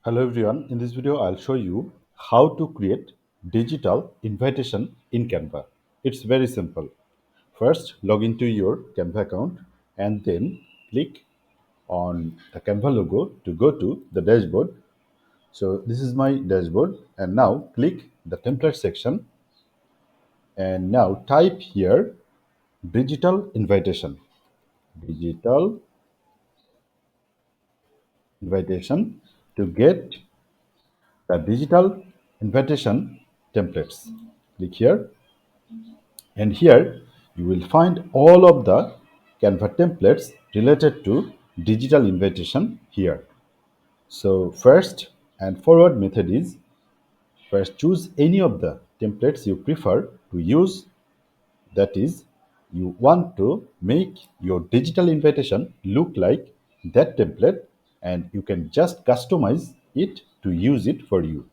Hello everyone, in this video I'll show you how to create digital invitation in Canva. It's very simple. First log into your Canva account and then click on the Canva logo to go to the dashboard. So this is my dashboard and now click the template section and now type here digital invitation. Digital invitation to get the digital invitation templates. Click here and here you will find all of the Canva templates related to digital invitation here. So first and forward method is first choose any of the templates you prefer to use, that is you want to make your digital invitation look like that template and you can just customize it to use it for you.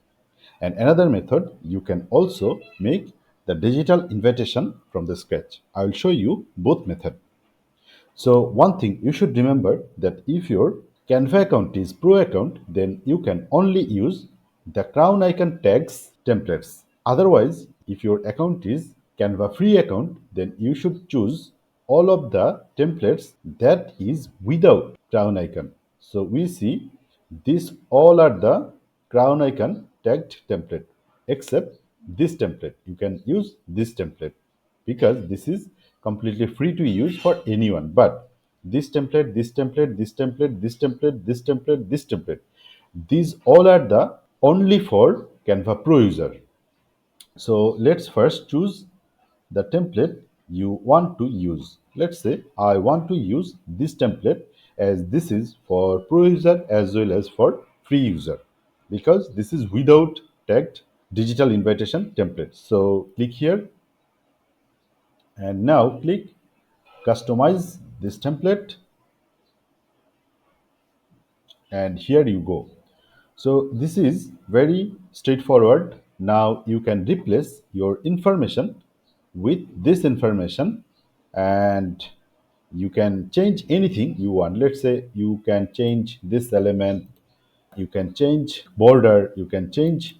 And another method, you can also make the digital invitation from the scratch. I will show you both methods. So one thing you should remember that if your Canva account is pro account, then you can only use the crown icon tags templates. Otherwise, if your account is Canva free account, then you should choose all of the templates that is without crown icon. So we see these all are the crown icon tagged template except this template. You can use this template because this is completely free to use for anyone. But this template, this template, this template, this template, this template, this template, these all are the only for Canva Pro user. So let's first choose the template you want to use. Let's say I want to use this template as this is for pro user as well as for free user because this is without tagged digital invitation template. So click here and now click customize this template and here you go. So this is very straightforward. Now you can replace your information with this information and you can change anything you want. Let's say you can change this element, you can change border, you can change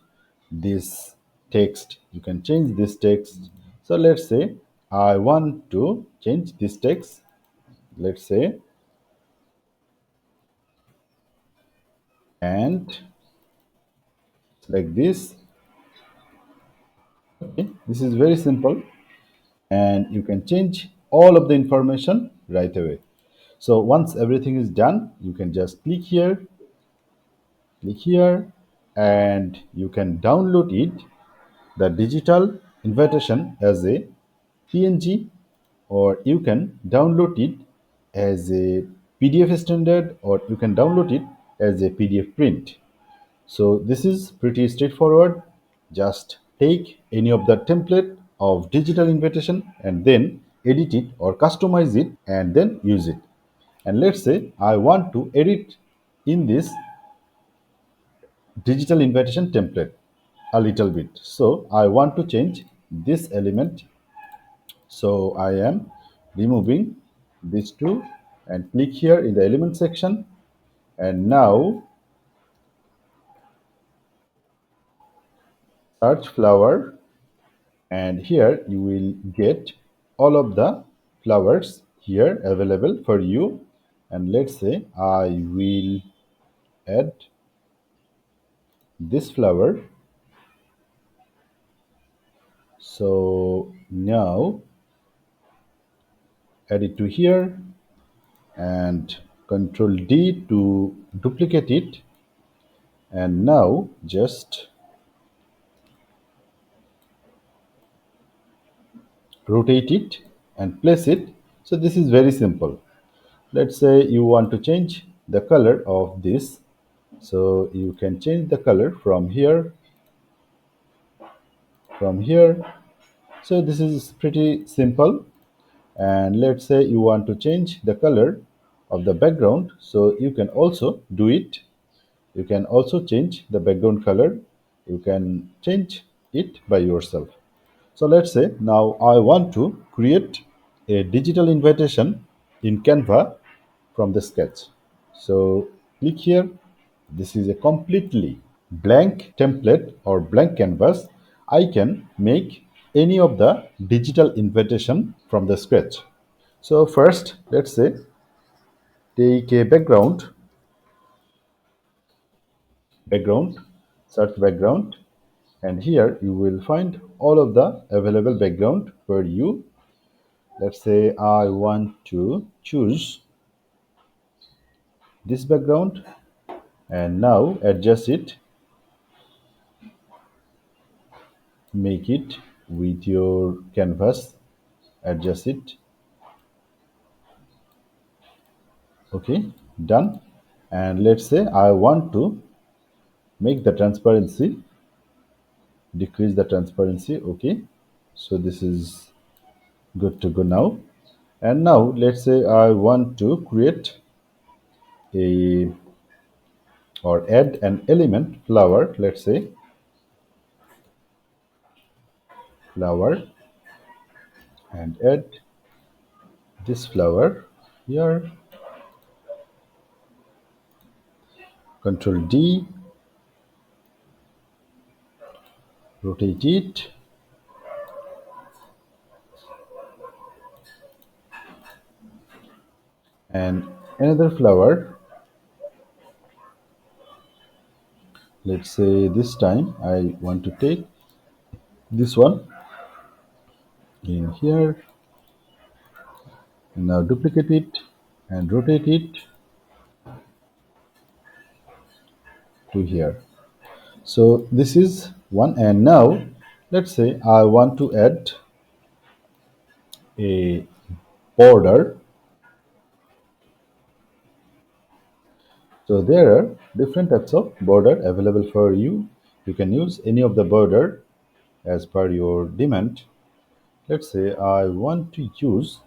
this text, you can change this text. So let's say I want to change this text, let's say, and like this. Okay, this is very simple and you can change all of the information right away. So once everything is done, you can just click here, and you can download it, the digital invitation as a PNG, or you can download it as a PDF standard, or you can download it as a PDF print. So this is pretty straightforward. Just take any of the template of digital invitation and then edit it or customize it and then use it. And let's say I want to edit in this digital invitation template a little bit. So I want to change this element. So I am removing these two and click here in the element section. And now search flower, and here you will get all of the flowers here available for you. And let's say I will add this flower. So now add it to here and control D to duplicate it, and now just rotate it and place it. So this is very simple. Let's say you want to change the color of this, so you can change the color from here. So this is pretty simple. And let's say you want to change the color of the background, so you can also do it. You can also change the background color, you can change it by yourself. So let's say now I want to create a digital invitation in Canva from the sketch. So click here This is a completely blank template or blank canvas. I can make any of the digital invitation from the scratch. So first, let's say take a background, search background, and here you will find all of the available background for you. Let's say I want to choose this background and now adjust it, make it with your canvas, adjust it. Okay, done. And let's say I want to make the transparency, decrease the transparency. Okay, so this is good to go now. And now let's say I want to create a or add an element flower. Let's say flower and add this flower here. Control D, rotate it, and another flower. Let's say this time I want to take this one in here and now duplicate it and rotate it to here. So this is one, and now let's say I want to add a border. So there are different types of border available for you. You can use any of the border as per your demand. Let's say I want to use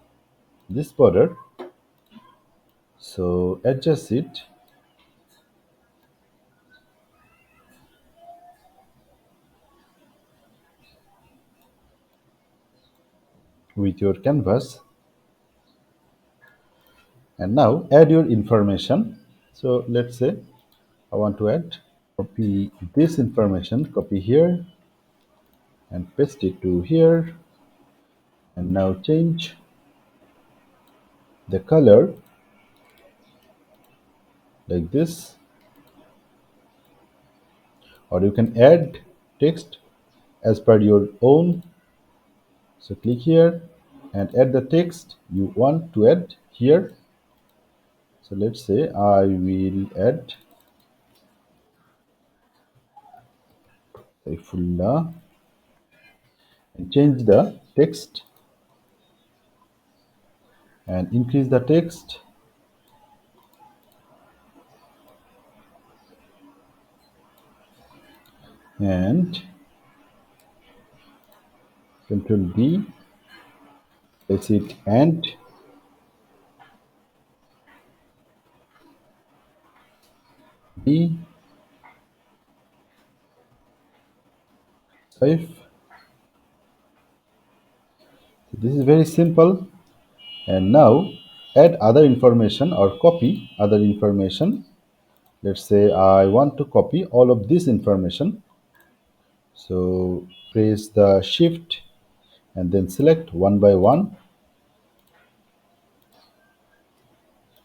this border, so adjust it with your canvas and now add your information. So let's say I want to add, copy this information, copy here and paste it to here, and now change the color like this, or you can add text as per your own. So click here and add the text you want to add here. So let's say I will add Saifullah and change the text and increase the text and Control D, place it and D, Saif. This is very simple. And now add other information or copy other information. Let's say I want to copy all of this information. So press the shift and then select one by one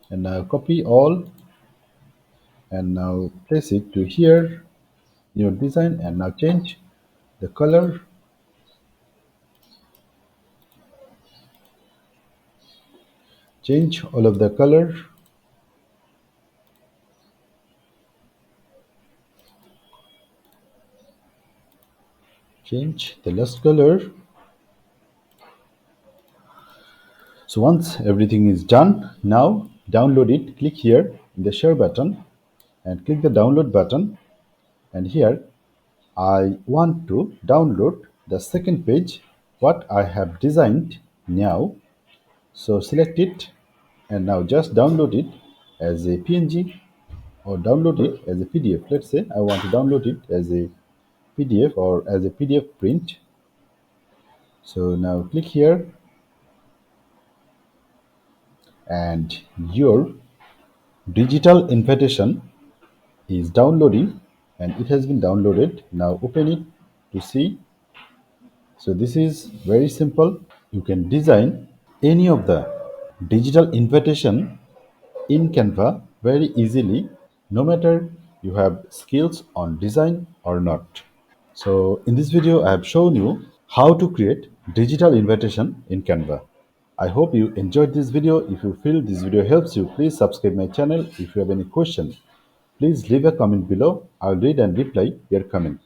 and now copy all and now place it to here in your design and now change the color, change all of the color, change the last color. So once everything is done, now download it. Click here in the share button and click the download button, and here I want to download the second page what I have designed now. So select it and now just download it as a PNG or download it as a PDF. Let's say I want to download it as a PDF or as a PDF print. So now click here and your digital invitation is downloading, and it has been downloaded. Now open it to see. So this is very simple. You can design any of the digital invitation in Canva very easily, no matter you have skills on design or not. So in this video, I have shown you how to create digital invitation in Canva. I hope you enjoyed this video. If you feel this video helps you, please subscribe my channel. If you have any question, please leave a comment below. I'll read and reply your comment.